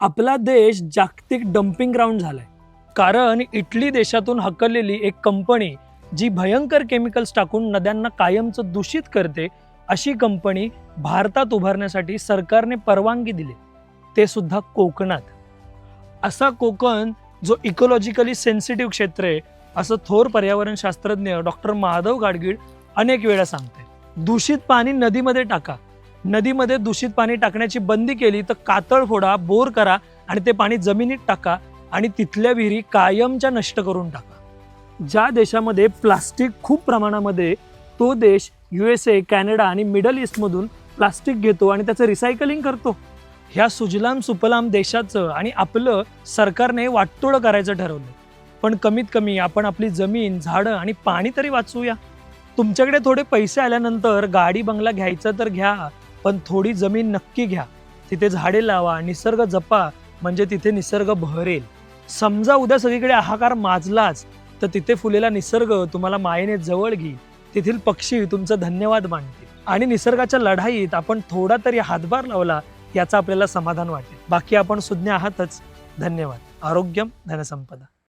आपला देश जागतिक डम्पिंग ग्राउंड झालाय, कारण इटली देशातून हकललेली एक कंपनी जी भयंकर केमिकल्स टाकून नद्यांना कायमचं दूषित करते, अशी कंपनी भारतात उभारण्यासाठी सरकारने परवानगी दिली, ते सुद्धा कोकणात. असा कोकण जो इकोलॉजिकली सेन्सिटिव्ह क्षेत्र आहे, असं थोर पर्यावरण शास्त्रज्ञ डॉक्टर माधव गाडगीळ अनेक वेळा सांगते. दूषित पाणी नदीमध्ये टाका, नदीमध्ये दूषित पाणी टाकण्याची बंदी केली तर कातळ फोडा, बोर करा आणि ते पाणी जमिनीत टाका आणि तिथल्या विहिरी कायमच्या नष्ट करून टाका. ज्या देशामध्ये प्लास्टिक खूप प्रमाणामध्ये, तो देश USA, कॅनडा आणि मिडल ईस्टमधून प्लास्टिक घेतो आणि त्याचं रिसायकलिंग करतो. ह्या सुजलाम सुफलाम देशाचं आणि आपलं सरकारने वाटतोळं करायचं ठरवलं. पण कमीत कमी आपण आपली जमीन, झाडं आणि पाणी तरी वाचवूया. तुमच्याकडे थोडे पैसे आल्यानंतर गाडी बंगला घ्यायचा तर घ्या, पण थोडी जमीन नक्की घ्या. तिथे झाडे लावा, निसर्ग जपा, म्हणजे तिथे निसर्ग बहरेल. समजा उद्या सगळीकडे हाहाकार माजलाच, तर तिथे फुलेला निसर्ग तुम्हाला मायेने जवळ घेईल. तेथील पक्षी तुमचं धन्यवाद मानतील आणि निसर्गाच्या लढाईत आपण थोडा तरी हातभार लावला याचा आपल्याला समाधान वाटेल. बाकी आपण सुज्ञ आहातच. धन्यवाद. आरोग्यम धनसंपदा.